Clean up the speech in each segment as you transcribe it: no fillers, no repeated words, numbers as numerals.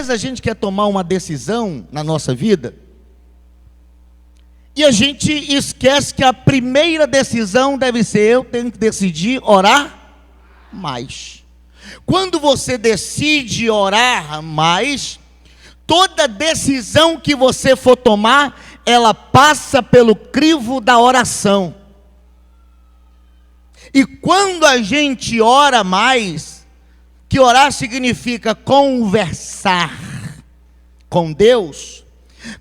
vezes a gente quer tomar uma decisão na nossa vida e a gente esquece que a primeira decisão deve ser: eu tenho que decidir orar mais. Quando você decide orar mais, toda decisão que você for tomar, ela passa pelo crivo da oração. E quando a gente ora mais, que orar significa conversar com Deus.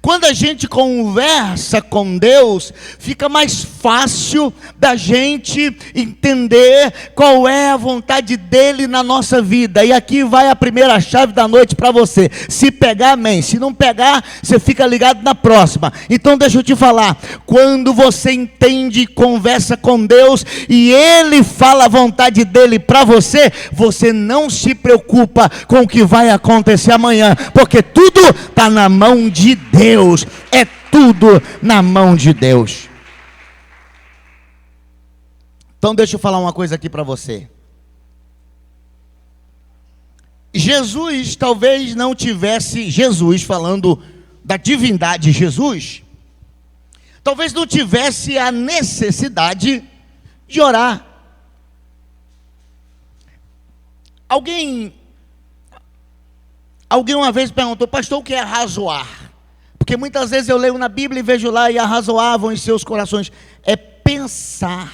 Quando a gente conversa com Deus, fica mais fácil da gente entender qual é a vontade dele na nossa vida. E aqui vai a primeira chave da noite para você. Se pegar, amém. Se não pegar, você fica ligado na próxima. Então deixa eu te falar, quando você entende e conversa com Deus e ele fala a vontade dele para você, você não se preocupa com o que vai acontecer amanhã, porque tudo está na mão de Deus, é tudo na mão de Deus. Então deixa eu falar uma coisa aqui para você. Jesus talvez não tivesse, Jesus falando da divindade Jesus, talvez não tivesse a necessidade de orar. Alguém uma vez perguntou: pastor, o que é arrazoar? Porque muitas vezes eu leio na Bíblia e vejo lá: e arrazoavam em seus corações. É pensar.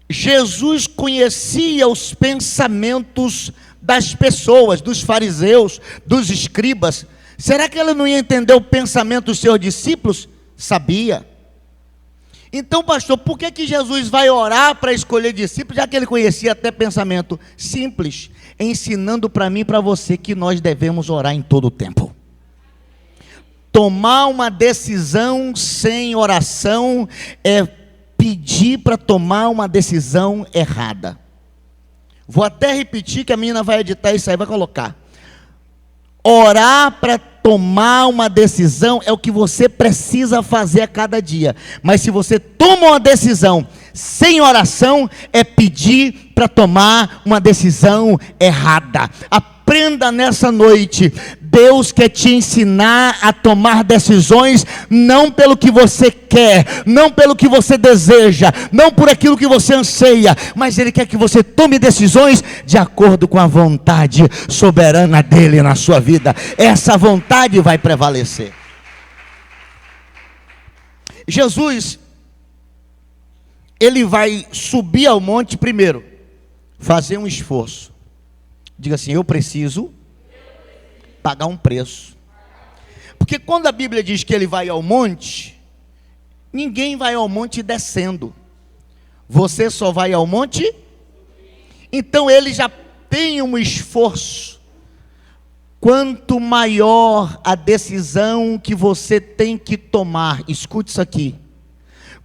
Jesus conhecia os pensamentos das pessoas, dos fariseus, dos escribas. Será que ele não ia entender o pensamento dos seus discípulos? Sabia. Então, pastor, por que Jesus vai orar para escolher discípulos, já que ele conhecia até pensamento? Simples, ensinando para mim e para você que nós devemos orar em todo o tempo. Tomar uma decisão sem oração é pedir para tomar uma decisão errada. Vou até repetir, que a menina vai editar isso aí, vai colocar. Orar para tomar uma decisão é o que você precisa fazer a cada dia. Mas se você toma uma decisão sem oração, é pedir para tomar uma decisão errada. Aprenda nessa noite. Deus quer te ensinar a tomar decisões não pelo que você quer, não pelo que você deseja, não por aquilo que você anseia, mas Ele quer que você tome decisões de acordo com a vontade soberana dEle na sua vida. Essa vontade vai prevalecer. Jesus, Ele vai subir ao monte primeiro, fazer um esforço. Diga assim: eu preciso pagar um preço. Porque quando a Bíblia diz que ele vai ao monte, ninguém vai ao monte descendo. Você só vai ao monte. Então ele já tem um esforço. Quanto maior a decisão que você tem que tomar, escute isso aqui.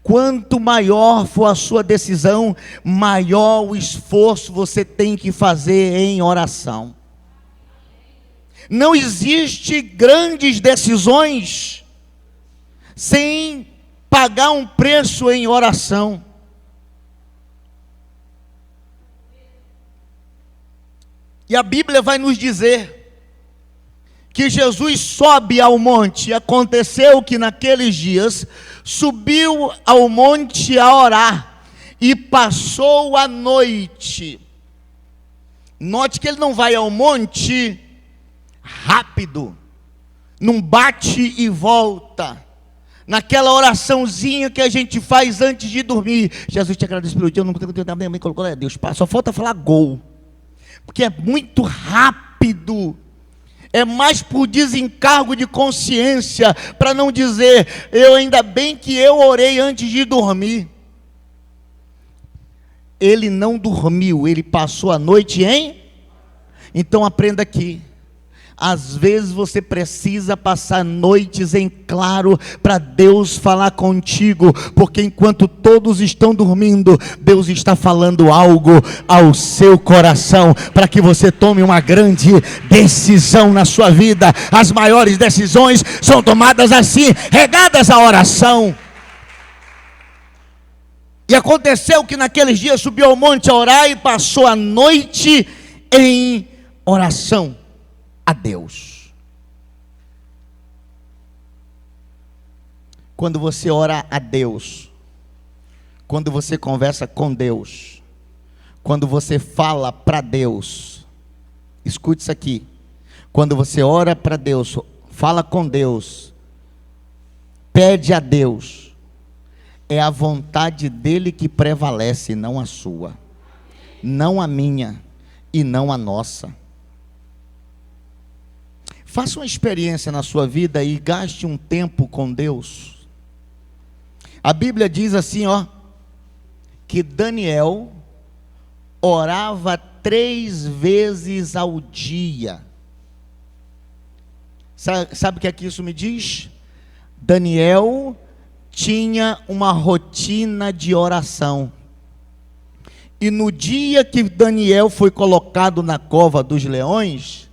Quanto maior for a sua decisão, maior o esforço você tem que fazer em oração. Não existe grandes decisões sem pagar um preço em oração. E a Bíblia vai nos dizer que Jesus sobe ao monte. Aconteceu que naqueles dias subiu ao monte a orar e passou a noite. Note que ele não vai ao monte rápido, não bate e volta, naquela oraçãozinha que a gente faz antes de dormir. Jesus, te agradeço pelo dia, eu não tenho nada, minha mãe colocou, é Deus, só falta falar gol, porque é muito rápido, é mais por desencargo de consciência, para não dizer, eu ainda bem que eu orei antes de dormir. Ele não dormiu, ele passou a noite em. Então aprenda aqui. Às vezes você precisa passar noites em claro para Deus falar contigo, porque enquanto todos estão dormindo, Deus está falando algo ao seu coração, para que você tome uma grande decisão na sua vida. As maiores decisões são tomadas assim, regadas à oração. E aconteceu que naqueles dias subiu ao monte a orar e passou a noite em oração. a Deus. Quando você ora a Deus, quando você conversa com Deus, quando você fala para Deus, escute isso aqui, quando você ora para Deus, fala com Deus, pede a Deus, é a vontade dele que prevalece, não a sua, não a minha e não a nossa. Faça uma experiência na sua vida e gaste um tempo com Deus. A Bíblia diz assim, que Daniel orava 3 vezes ao dia. Sabe o que é que isso me diz? Daniel tinha uma rotina de oração. E no dia que Daniel foi colocado na cova dos leões,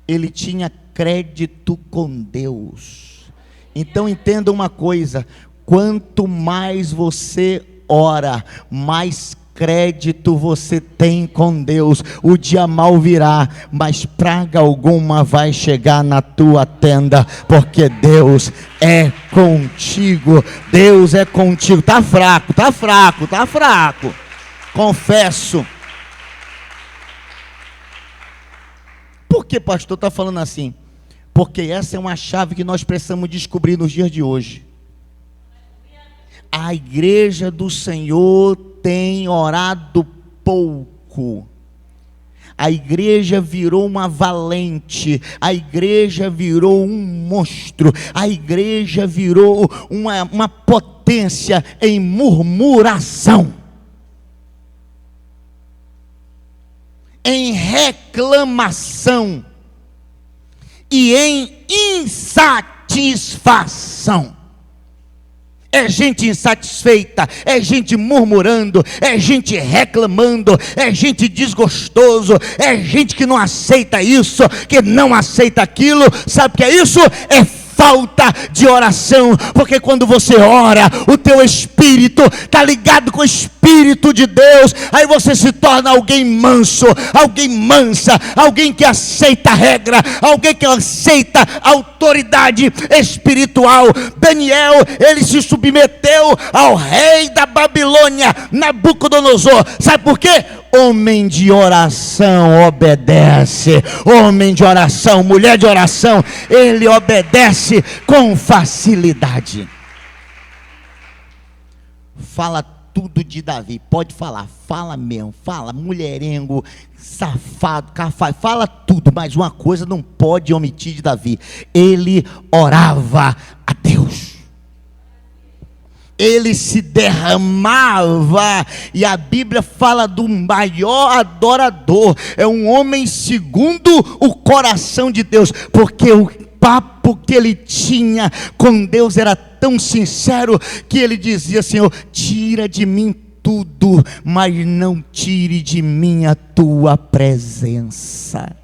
ele tinha crédito com Deus. Então entenda uma coisa: quanto mais você ora, mais crédito você tem com Deus. O dia mal virá, mas praga alguma vai chegar na tua tenda, porque Deus é contigo. Deus é contigo. Tá fraco. Confesso. Por que, pastor, está falando assim? Porque essa é uma chave que nós precisamos descobrir nos dias de hoje. A igreja do Senhor tem orado pouco. A igreja virou uma valente, a igreja virou um monstro, a igreja virou uma potência em murmuração, em reclamação e em insatisfação. É gente insatisfeita, é gente murmurando, é gente reclamando, é gente desgostoso, é gente que não aceita isso, que não aceita aquilo. Sabe o que é isso? É falta de oração, porque quando você ora, o teu espírito está ligado com o Espírito de Deus, aí você se torna alguém manso, alguém mansa, alguém que aceita a regra, alguém que aceita a autoridade espiritual. Daniel, ele se submeteu ao rei da Babilônia, Nabucodonosor. Sabe por quê? Homem de oração obedece. Homem de oração, mulher de oração, ele obedece com facilidade. Fala tudo de Davi, pode falar, fala mesmo, fala mulherengo, safado, cafai, fala tudo, mas uma coisa não pode omitir de Davi: ele orava a Deus. Ele se derramava, e a Bíblia fala do maior adorador, é um homem segundo o coração de Deus, porque o papo que ele tinha com Deus era tão sincero, que ele dizia: Senhor, tira de mim tudo, mas não tire de mim a tua presença.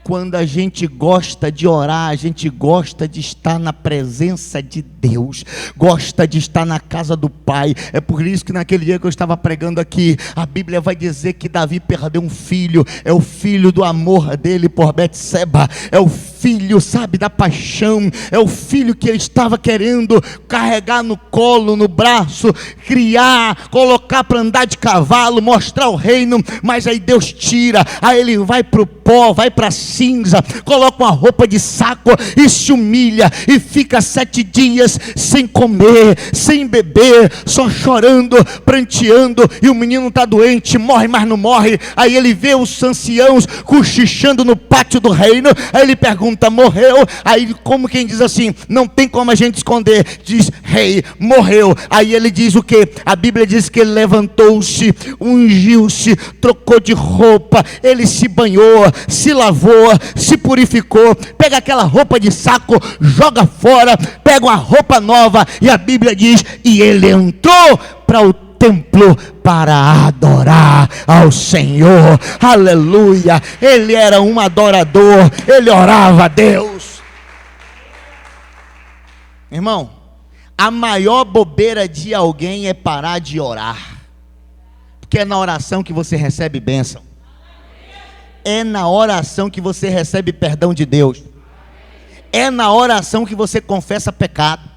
Quando a gente gosta de orar, a gente gosta de estar na presença de Deus, gosta de estar na casa do Pai. É por isso que naquele dia que eu estava pregando aqui, a Bíblia vai dizer que Davi perdeu um filho. É o filho do amor dele por Betseba, é o filho, sabe, da paixão, é o filho que ele estava querendo carregar no colo, no braço, criar, colocar para andar de cavalo, mostrar o reino, mas aí Deus tira, aí ele vai para o pó, vai para a cinza, coloca uma roupa de saco e se humilha, e fica 7 dias sem comer, sem beber, só chorando, pranteando, e o menino está doente, morre, mas não morre. Aí ele vê os anciãos cochichando no pátio do reino, aí ele pergunta: morreu? Aí, como quem diz assim, não tem como a gente esconder, diz: rei, morreu. Aí ele diz o que? A Bíblia diz que ele levantou-se, ungiu-se, trocou de roupa, ele se banhou, se lavou, se purificou, pega aquela roupa de saco, joga fora, pega uma roupa nova, e a Bíblia diz: e ele entrou para o templo para adorar ao Senhor. Aleluia. Ele era um adorador, ele orava a Deus. Irmão, a maior bobeira de alguém é parar de orar, porque é na oração que você recebe bênção. É na oração que você recebe perdão de Deus. É na oração que você confessa pecado.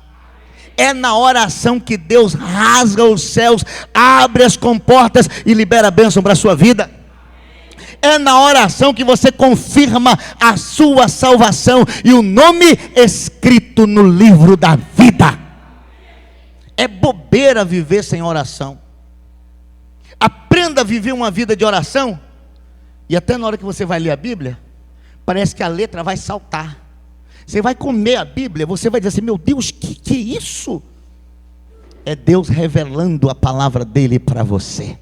É na oração que Deus rasga os céus, abre as comportas e libera a bênção para a sua vida. É na oração que você confirma a sua salvação e o nome escrito no livro da vida. É bobeira viver sem oração. Aprenda a viver uma vida de oração. E até na hora que você vai ler a Bíblia, parece que a letra vai saltar. Você vai comer a Bíblia, você vai dizer assim: meu Deus, que é isso? É Deus revelando a palavra dele para você.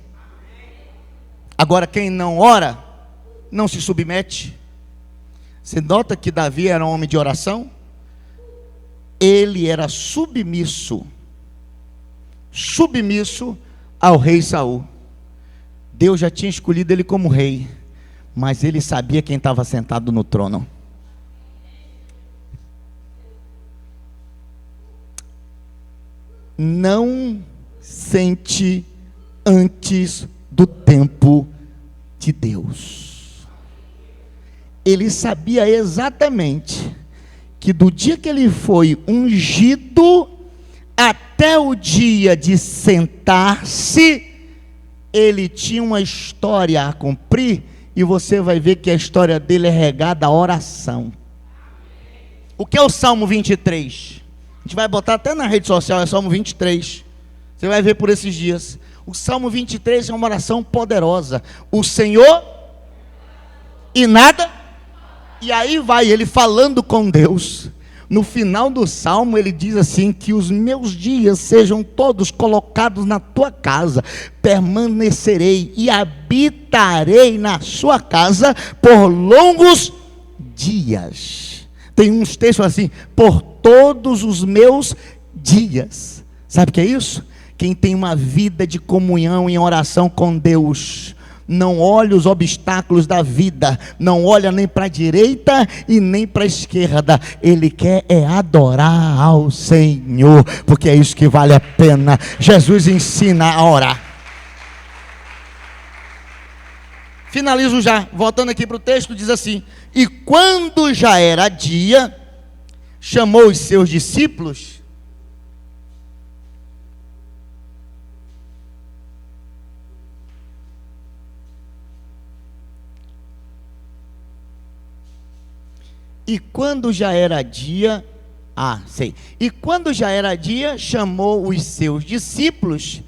Agora, quem não ora, não se submete. Você nota que Davi era um homem de oração? Ele era submisso ao rei Saul. Deus já tinha escolhido ele como rei, mas ele sabia quem estava sentado no trono. Não sente antes do tempo de Deus. Ele sabia exatamente que do dia que ele foi ungido até o dia de sentar-se, ele tinha uma história a cumprir, e você vai ver que a história dele é regada à oração. O que é o Salmo 23? A gente vai botar até na rede social, é Salmo 23. Você vai ver por esses dias. O Salmo 23 é uma oração poderosa. O Senhor e nada. E aí vai ele falando com Deus. No final do Salmo ele diz assim: que os meus dias sejam todos colocados na tua casa. Permanecerei e habitarei na sua casa por longos dias. Tem uns textos assim: por todos os meus dias. Sabe o que é isso? Quem tem uma vida de comunhão em oração com Deus, não olha os obstáculos da vida, não olha nem para a direita e nem para a esquerda. Ele quer é adorar ao Senhor, porque é isso que vale a pena. Jesus ensina a orar. Finalizo já, voltando aqui para o texto, diz assim: e quando já era dia, chamou os seus discípulos. E quando já era dia, E quando já era dia, chamou os seus discípulos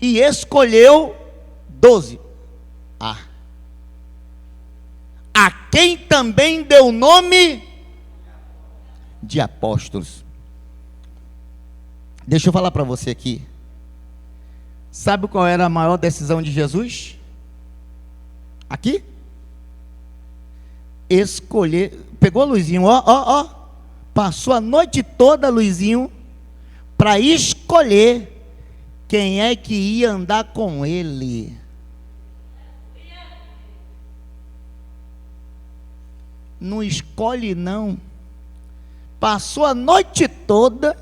e escolheu 12. A quem também deu o nome de apóstolos. Deixa eu falar para você aqui. Sabe qual era a maior decisão de Jesus? Aqui? Escolher. Pegou Luizinho, passou a noite toda, Luizinho, para escolher quem é que ia andar com ele. Não escolhe não. Passou a noite toda,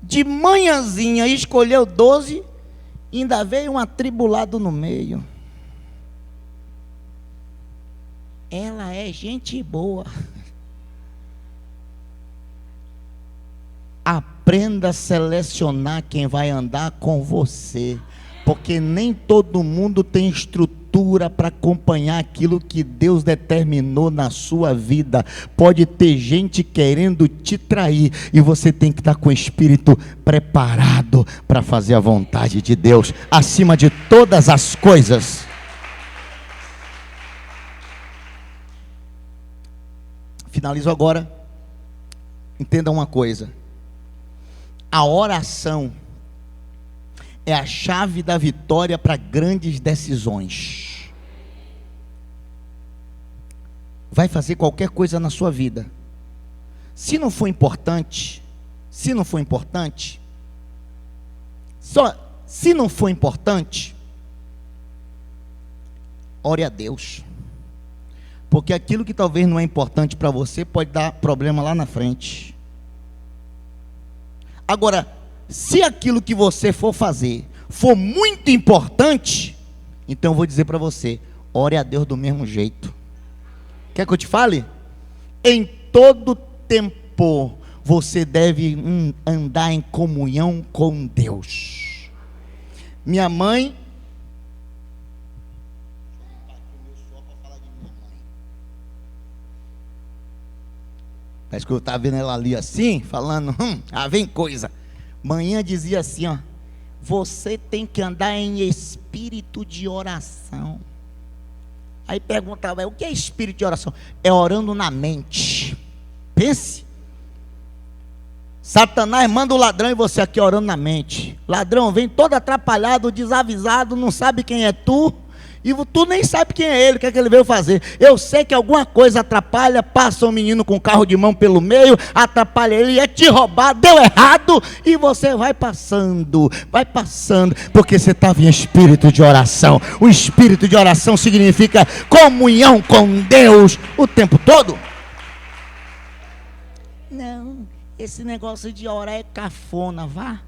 de manhãzinha escolheu 12, ainda veio um atribulado no meio. Ela é gente boa. Aprenda a selecionar quem vai andar com você, porque nem todo mundo tem estrutura para acompanhar aquilo que Deus determinou na sua vida. Pode ter gente querendo te trair, e você tem que estar com o espírito preparado para fazer a vontade de Deus, acima de todas as coisas. Finalizo agora. Entenda uma coisa: a oração é a chave da vitória para grandes decisões. Vai fazer qualquer coisa na sua vida. Se não for importante, se não for importante, ore a Deus. Porque aquilo que talvez não é importante para você pode dar problema lá na frente. Agora, se aquilo que você for fazer for muito importante, então eu vou dizer para você: ore a Deus do mesmo jeito. Quer que eu te fale? Em todo tempo você deve andar em comunhão com Deus. Minha mãe, parece que eu estava vendo ela ali assim, falando, vem coisa. Manhã dizia assim, ó, você tem que andar em espírito de oração. Aí perguntava, o que é espírito de oração? É orando na mente. Pense. Satanás manda o ladrão e você aqui orando na mente. Ladrão vem todo atrapalhado, desavisado, não sabe quem é tu. E tu nem sabe quem é ele, o que é que ele veio fazer. Eu sei que alguma coisa atrapalha, passa um menino com carro de mão pelo meio, atrapalha ele, ia te roubar, deu errado, e você vai passando, porque você estava em espírito de oração. O espírito de oração significa comunhão com Deus o tempo todo. Não, esse negócio de orar é cafona, vá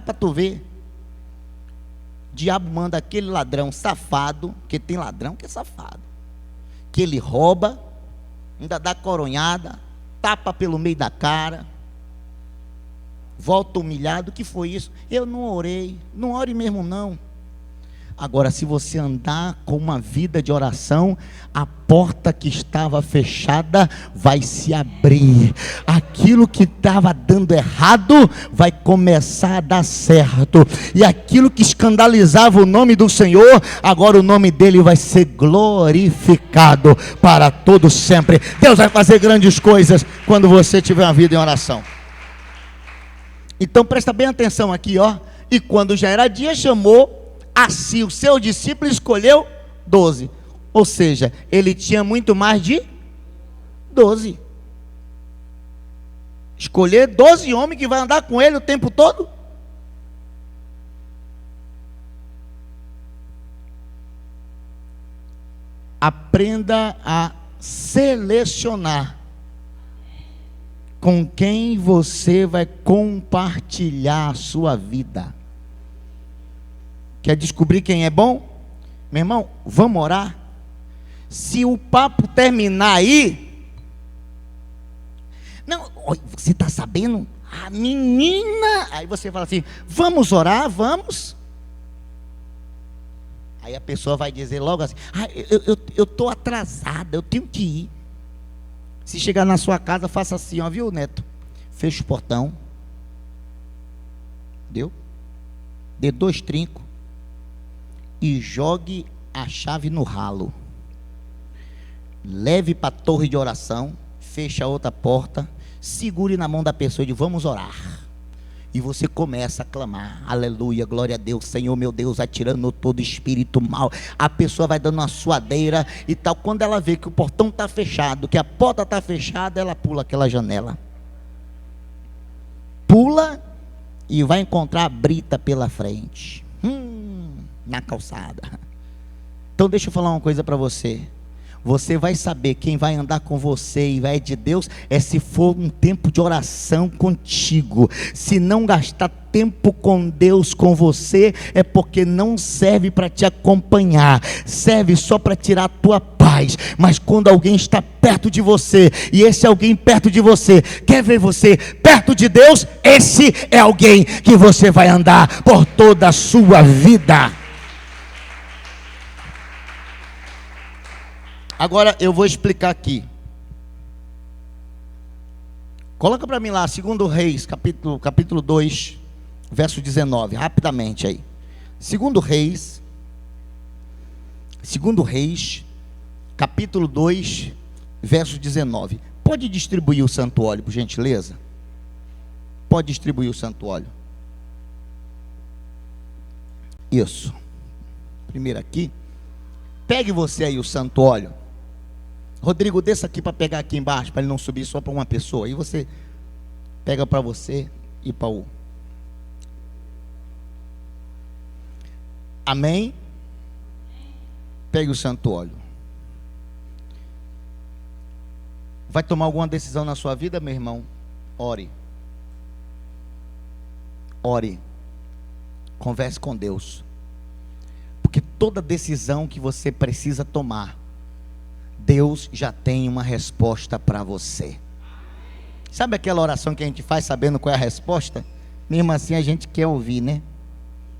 para tu ver. O diabo manda aquele ladrão safado, porque tem ladrão que é safado, que ele rouba, ainda dá coronhada, tapa pelo meio da cara, volta humilhado. O que foi isso? Eu não orei. Não ore mesmo não. Agora, se você andar com uma vida de oração, a porta que estava fechada vai se abrir. Aquilo que estava dando errado vai começar a dar certo. E aquilo que escandalizava o nome do Senhor, agora o nome dele vai ser glorificado para todo sempre. Deus vai fazer grandes coisas quando você tiver uma vida em oração. Então presta bem atenção aqui, ó. E quando já era dia, chamou assim o seu discípulo, escolheu 12. Ou seja, ele tinha muito mais de 12. Escolher 12 homens que vai andar com ele o tempo todo. Aprenda a selecionar com quem você vai compartilhar a sua vida. Quer descobrir quem é bom? Meu irmão, vamos orar? Se o papo terminar aí, não, você está sabendo? A menina, aí você fala assim, vamos orar, vamos. Aí a pessoa vai dizer logo assim, eu estou atrasada, eu tenho que ir. Se chegar na sua casa, faça assim, ó, viu, Neto? Fecha o portão. Deu? Dê 2 trincos. E jogue a chave no ralo. Leve para a torre de oração. Feche a outra porta. Segure na mão da pessoa e diz, vamos orar. E você começa a clamar, aleluia, glória a Deus, Senhor meu Deus, atirando todo espírito mal. A pessoa vai dando uma suadeira e tal. Quando ela vê que o portão está fechado, que a porta está fechada, ela pula aquela janela. Pula e vai encontrar a brita pela frente. Na calçada. Então deixa eu falar uma coisa para você. Você vai saber quem vai andar com você e vai de Deus é se for um tempo de oração contigo. Se não gastar tempo com Deus com você, é porque não serve para te acompanhar, serve só para tirar a tua paz. Mas quando alguém está perto de você, e esse alguém perto de você quer ver você perto de Deus, esse é alguém que você vai andar por toda a sua vida. Agora eu vou explicar aqui. Coloca para mim lá, 2 Reis, capítulo 2, verso 19, rapidamente aí. 2 Reis, capítulo 2, verso 19. Pode distribuir o santo óleo, por gentileza? Pode distribuir o santo óleo. Isso. Primeiro aqui. Pegue você aí o santo óleo. Rodrigo, desça aqui para pegar aqui embaixo, para ele não subir só para uma pessoa. Aí você pega para você e para o... Amém? Pegue o santo óleo. Vai tomar alguma decisão na sua vida, meu irmão? Ore. Ore. Converse com Deus. Porque toda decisão que você precisa tomar Deus já tem uma resposta para você. Sabe aquela oração que a gente faz sabendo qual é a resposta? Mesmo assim a gente quer ouvir, né?